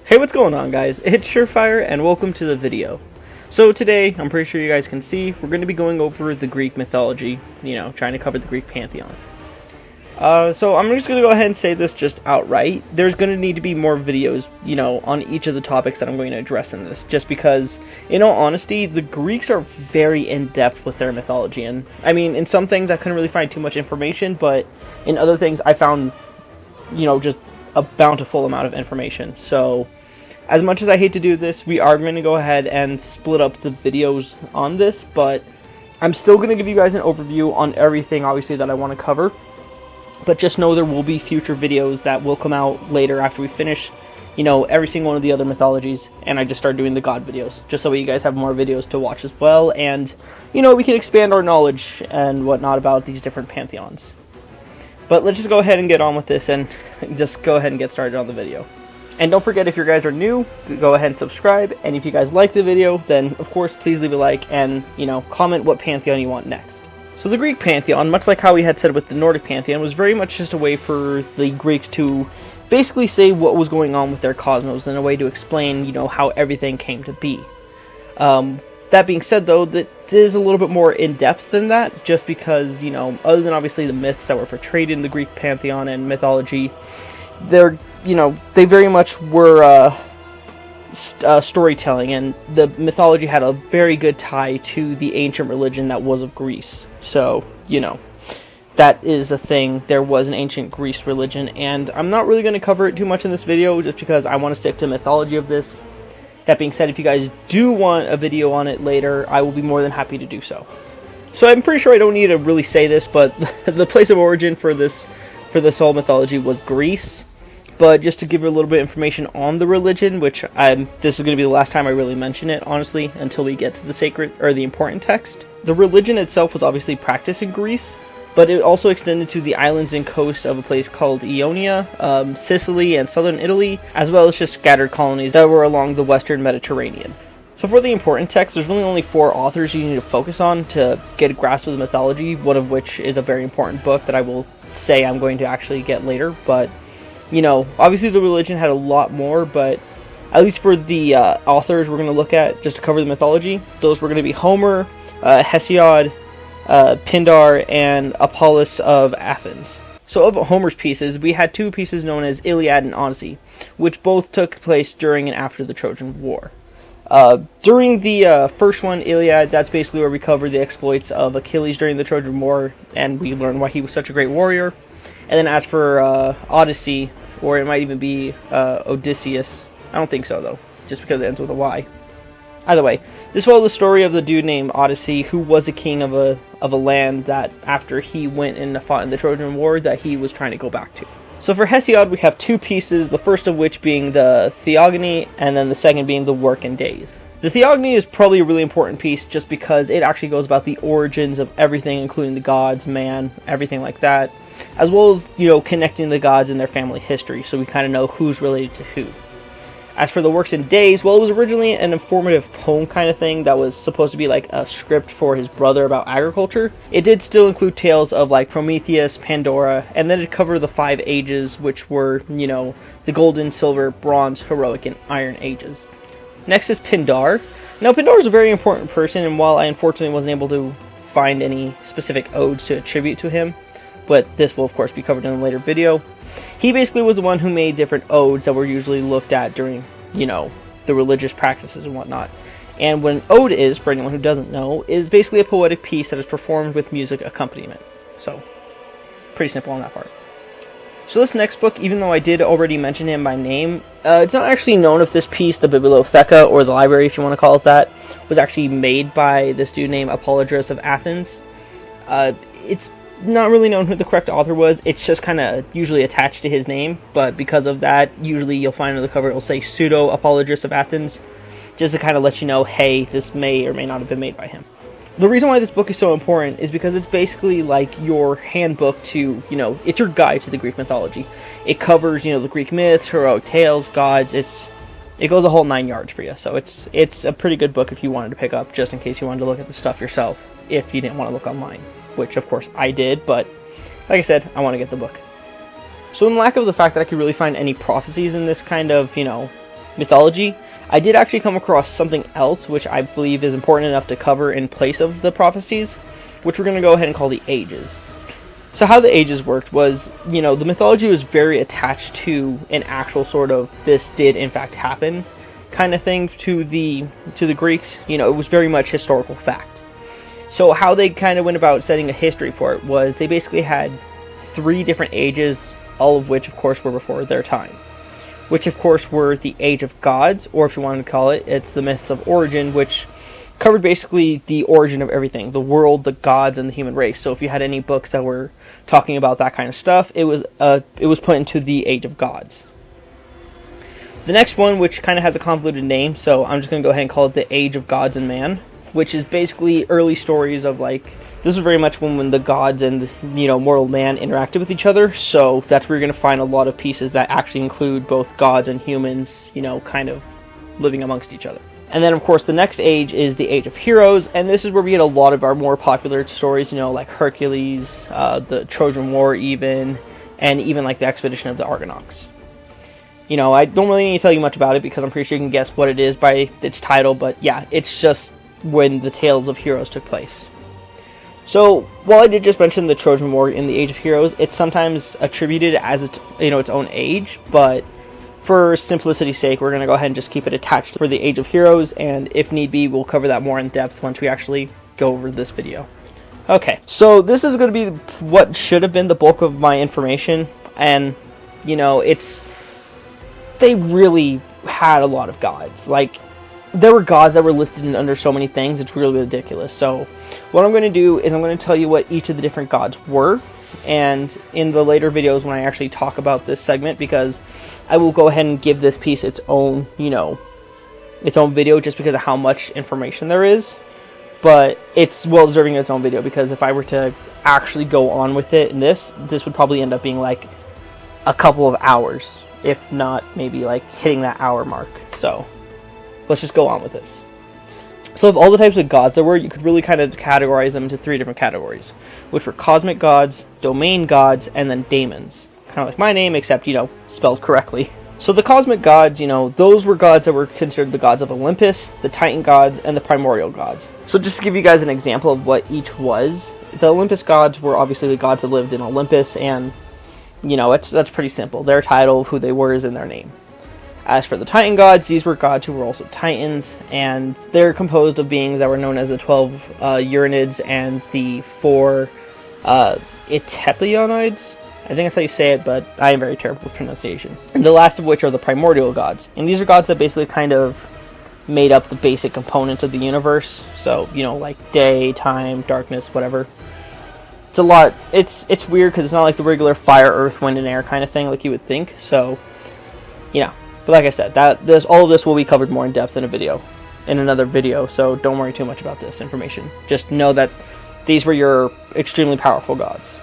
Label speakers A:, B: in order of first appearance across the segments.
A: Hey, what's going on, guys? It's Surefire, and welcome to the video. So today, I'm pretty sure you guys can see, we're going to be going over the Greek mythology, trying to cover the Greek Pantheon. So I'm just going to go ahead and say this just outright. There's going to need to be more videos, on each of the topics that I'm going to address in this, just because, in all honesty, the Greeks are very in-depth with their mythology, and, I mean, in some things I couldn't really find too much information, but in other things I found, just a bountiful amount of information. So as much as I hate to do this, we are going to go ahead and split up the videos on this, but I'm still going to give you guys an overview on everything, obviously, that I want to cover. But just know there will be future videos that will come out later after we finish, every single one of the other mythologies, and I just start doing the god videos, just so you guys have more videos to watch as well, and, we can expand our knowledge and whatnot about these different pantheons. But let's just go ahead and get on with this and just go ahead and get started on the video. And don't forget, if you guys are new, go ahead and subscribe. And if you guys like the video, then of course please leave a like and, comment what pantheon you want next. So the Greek Pantheon, much like how we had said with the Nordic Pantheon, was very much just a way for the Greeks to basically say what was going on with their cosmos and a way to explain, how everything came to be. That being said, though, that is a little bit more in-depth than that, just because, other than obviously the myths that were portrayed in the Greek Pantheon and mythology, they're, they very much were storytelling, and the mythology had a very good tie to the ancient religion that was of Greece. So, that is a thing. There was an ancient Greece religion, and I'm not really going to cover it too much in this video, just because I want to stick to mythology of this. That being said, if you guys do want a video on it later, I will be more than happy to do so. So I'm pretty sure I don't need to really say this, but the place of origin for this whole mythology was Greece. But just to give you a little bit of information on the religion, which this is going to be the last time I really mention it, honestly, until we get to the sacred, or the important text. The religion itself was obviously practiced in Greece, but it also extended to the islands and coasts of a place called Ionia, Sicily, and southern Italy, as well as just scattered colonies that were along the western Mediterranean. So for the important text, there's really only 4 authors you need to focus on to get a grasp of the mythology, one of which is a very important book that I will say I'm going to actually get later, but, obviously the religion had a lot more, but at least for the authors we're going to look at, just to cover the mythology, those were going to be Homer, Hesiod, Pindar, and Apollodorus of Athens. So of Homer's pieces, we had 2 pieces known as Iliad and Odyssey, which both took place during and after the Trojan War. During the first one, Iliad, that's basically where we cover the exploits of Achilles during the Trojan War, and we learn why he was such a great warrior. And then as for Odyssey, or it might even be Odysseus, I don't think so though, just because it ends with a Y. Either way, this follows the story of the dude named Odyssey, who was a king of a land that, after he went and fought in the Trojan War, that he was trying to go back to. So for Hesiod, we have 2 pieces, the first of which being the Theogony, and then the second being the Work and Days. The Theogony is probably a really important piece, just because it actually goes about the origins of everything, including the gods, man, everything like that, as well as, connecting the gods and their family history, so we kind of know who's related to who. As for the Works and Days, well, it was originally an informative poem kind of thing that was supposed to be like a script for his brother about agriculture. It did still include tales of like Prometheus, Pandora, and then it covered the 5 ages, which were, the Golden, Silver, Bronze, Heroic, and Iron Ages. Next is Pindar. Now, Pindar is a very important person, and while I unfortunately wasn't able to find any specific odes to attribute to him, but this will of course be covered in a later video, he basically was the one who made different odes that were usually looked at during, the religious practices and whatnot. And what an ode is, for anyone who doesn't know, is basically a poetic piece that is performed with music accompaniment. So, pretty simple on that part. So this next book, even though I did already mention him by name, it's not actually known if this piece, the Bibliotheca, or the library if you want to call it that, was actually made by this dude named Apollodorus of Athens. It's not really known who the correct author was. It's just kind of usually attached to his name, but because of that, usually you'll find on the cover it'll say Pseudo-Apollodorus of Athens, just to kind of let you know, hey, this may or may not have been made by him. The reason why this book is so important is because it's basically like your handbook to, it's your guide to the Greek mythology. It covers, the Greek myths, heroic tales, gods. It goes a whole 9 yards for you. So it's a pretty good book if you wanted to pick up, just in case you wanted to look at the stuff yourself, if you didn't want to look online. Which, of course, I did, but like I said, I want to get the book. So in lack of the fact that I could really find any prophecies in this kind of, mythology, I did actually come across something else which I believe is important enough to cover in place of the prophecies, which we're going to go ahead and call the ages. So how the ages worked was, the mythology was very attached to an actual sort of this did in fact happen kind of thing to the Greeks. It was very much historical fact. So how they kind of went about setting a history for it was they basically had 3 different ages, all of which of course were before their time, which of course were the Age of Gods, or if you wanted to call it, it's the myths of origin, which covered basically the origin of everything, the world, the gods, and the human race. So if you had any books that were talking about that kind of stuff, it was put into the Age of Gods. The next one, which kind of has a convoluted name, so I'm just going to go ahead and call it the Age of Gods and Man, which is basically early stories of, like, this was very much when the gods and the, mortal man interacted with each other, so that's where you're going to find a lot of pieces that actually include both gods and humans, kind of living amongst each other. And then, of course, the next age is the Age of Heroes, and this is where we get a lot of our more popular stories, like Hercules, the Trojan War even, and even like the Expedition of the Argonauts. I don't really need to tell you much about it because I'm pretty sure you can guess what it is by its title, but yeah, it's just when the tales of heroes took place. So, while I did just mention the Trojan War in the Age of Heroes, it's sometimes attributed as its own age, but for simplicity's sake, we're going to go ahead and just keep it attached for the Age of Heroes, and if need be, we'll cover that more in depth once we actually go over this video. Okay, so this is going to be what should have been the bulk of my information, and, they really had a lot of gods. Like, there were gods that were listed under so many things, it's really ridiculous. So what I'm going to do is I'm going to tell you what each of the different gods were, and in the later videos when I actually talk about this segment, because I will go ahead and give this piece its own, its own video just because of how much information there is. But it's well deserving of its own video, because if I were to actually go on with it in this would probably end up being like a couple of hours, if not maybe like hitting that hour mark. So let's just go on with this. So of all the types of gods there were, you could really kind of categorize them into 3 different categories, which were cosmic gods, domain gods, and then daemons. Kind of like my name, except, spelled correctly. So the cosmic gods, those were gods that were considered the gods of Olympus, the Titan gods, and the primordial gods. So just to give you guys an example of what each was, the Olympus gods were obviously the gods that lived in Olympus, and, that's pretty simple. Their title, who they were, is in their name. As for the Titan gods, these were gods who were also Titans, and they're composed of beings that were known as the 12 Euronids and the 4 Etepionids. I think that's how you say it, but I am very terrible with pronunciation. And the last of which are the primordial gods. And these are gods that basically kind of made up the basic components of the universe. So, like day, time, darkness, whatever. It's a lot. It's weird because it's not like the regular fire, earth, wind, and air kind of thing like you would think. So, But like I said, all of this will be covered more in depth in another video, so don't worry too much about this information. Just know that these were your extremely powerful gods.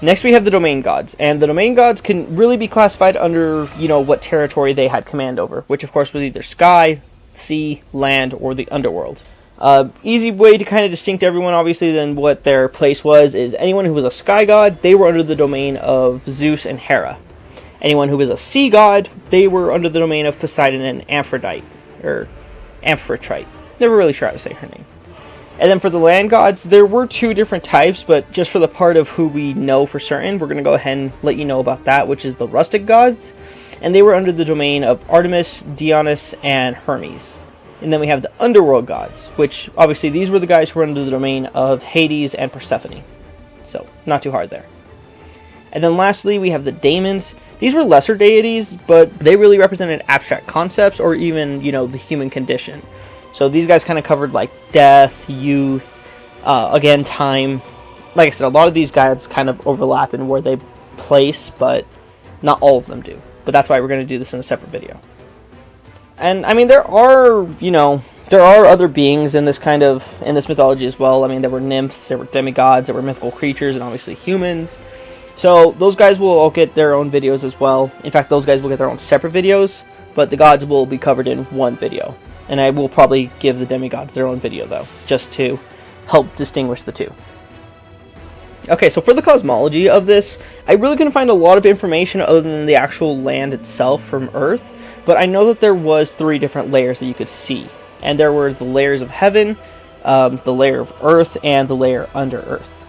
A: Next we have the domain gods, and the domain gods can really be classified under, what territory they had command over, which of course was either sky, sea, land, or the underworld. Easy way to kind of distinct everyone, obviously, than what their place was, is anyone who was a sky god, they were under the domain of Zeus and Hera. Anyone who was a sea god, they were under the domain of Poseidon and Aphrodite, or Amphitrite. Never really sure how to say her name. And then for the land gods, there were 2 different types, but just for the part of who we know for certain, we're going to go ahead and let you know about that, which is the rustic gods. And they were under the domain of Artemis, Dionysus, and Hermes. And then we have the underworld gods, which obviously these were the guys who were under the domain of Hades and Persephone. So, not too hard there. And then lastly, we have the daemons. These were lesser deities, but they really represented abstract concepts or even, the human condition. So these guys kind of covered like death, youth, again, time. Like I said, a lot of these gods kind of overlap in where they place, but not all of them do. But that's why we're going to do this in a separate video. And I mean, there are other beings in this mythology as well. I mean, there were nymphs, there were demigods, there were mythical creatures, and obviously humans. So those guys will all get their own videos as well. In fact, those guys will get their own separate videos, but the gods will be covered in one video. And I will probably give the demigods their own video, though, just to help distinguish the 2. Okay, so for the cosmology of this, I really couldn't find a lot of information other than the actual land itself from Earth. but I know that there was 3 different layers that you could see, and there were the layers of heaven, the layer of earth, and the layer under earth.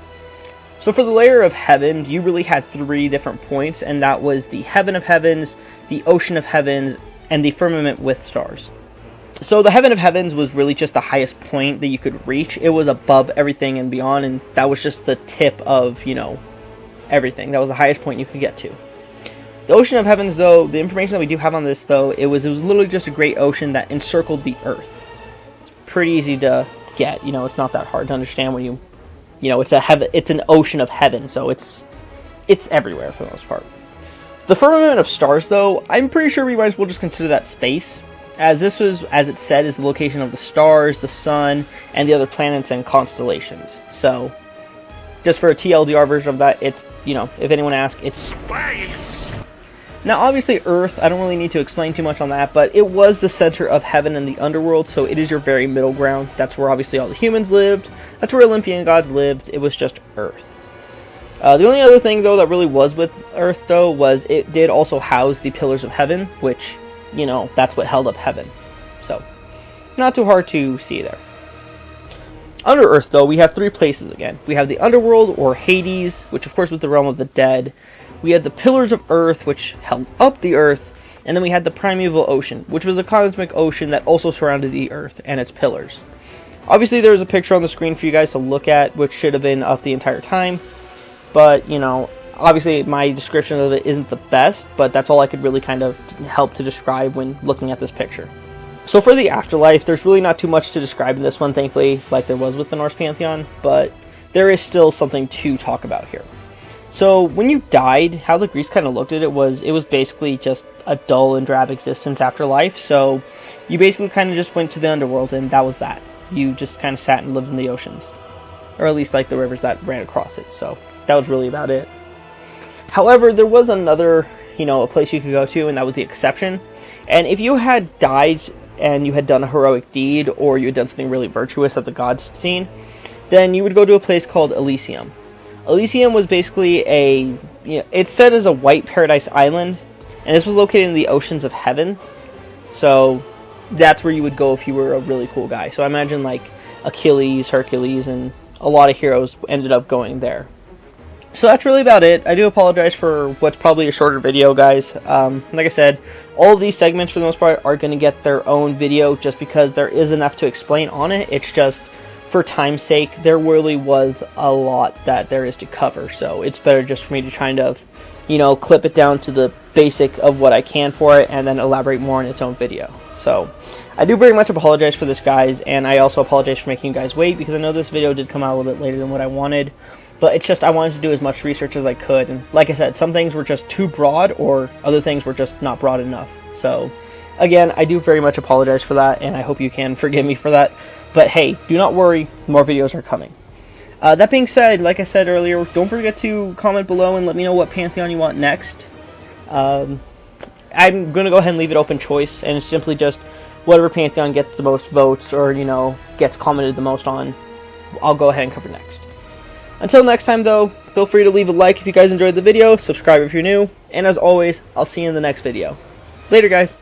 A: So for the layer of heaven, you really had 3 different points, and that was the heaven of heavens, the ocean of heavens, and the firmament with stars. So the heaven of heavens was really just the highest point that you could reach. It was above everything and beyond, and that was just the tip of, everything. That was the highest point you could get to. The ocean of heavens, though, the information that we do have on this, though, it was literally just a great ocean that encircled the earth. It's pretty easy to get. It's not that hard to understand when it's an ocean of heaven, so it's everywhere for the most part. The firmament of stars, though, I'm pretty sure we might as well just consider that space, as this was, as it said, is the location of the stars, the sun, and the other planets and constellations. So, just for a TLDR version of that, it's, if anyone asks, it's space! Now, obviously, Earth, I don't really need to explain too much on that, but it was the center of heaven and the underworld, so it is your very middle ground. That's where, obviously, all the humans lived. That's where Olympian gods lived. It was just Earth. The only other thing, though, that really was with Earth, though, was it did also house the pillars of heaven, which, that's what held up heaven. So, not too hard to see there. Under Earth, though, we have 3 places again. We have the Underworld, or Hades, which, of course, was the realm of the dead. We had the pillars of Earth, which held up the Earth. And then we had the primeval ocean, which was a cosmic ocean that also surrounded the Earth and its pillars. Obviously, there's a picture on the screen for you guys to look at, which should have been up the entire time. But, obviously my description of it isn't the best, but that's all I could really kind of help to describe when looking at this picture. So for the afterlife, there's really not too much to describe in this one, thankfully, like there was with the Norse Pantheon, but there is still something to talk about here. So when you died, how the Greeks kind of looked at it was basically just a dull and drab existence after life. So you basically kind of just went to the underworld, and that was that. You just kind of sat and lived in the oceans, or at least like the rivers that ran across it. So that was really about it. However, there was another, a place you could go to, and that was the exception. And if you had died and you had done a heroic deed, or you had done something really virtuous that the gods had seen, then you would go to a place called Elysium. Elysium was basically it's said as a white paradise island, and this was located in the oceans of heaven. So that's where you would go if you were a really cool guy. So I imagine like Achilles, Hercules, and a lot of heroes ended up going there. So that's really about it. I do apologize for what's probably a shorter video, guys. Like I said, all of these segments for the most part are going to get their own video just because there is enough to explain on it. It's just, for time's sake, there really was a lot that there is to cover. So it's better just for me to kind of, clip it down to the basic of what I can for it and then elaborate more in its own video. So I do very much apologize for this, guys, and I also apologize for making you guys wait because I know this video did come out a little bit later than what I wanted. But it's just I wanted to do as much research as I could, and like I said, some things were just too broad, or other things were just not broad enough. So, again, I do very much apologize for that, and I hope you can forgive me for that. But hey, do not worry, more videos are coming. That being said, like I said earlier, don't forget to comment below and let me know what Pantheon you want next. I'm going to go ahead and leave it open choice, and it's simply just whatever Pantheon gets the most votes, or, gets commented the most on, I'll go ahead and cover next. Until next time, though, feel free to leave a like if you guys enjoyed the video, subscribe if you're new, and as always, I'll see you in the next video. Later, guys!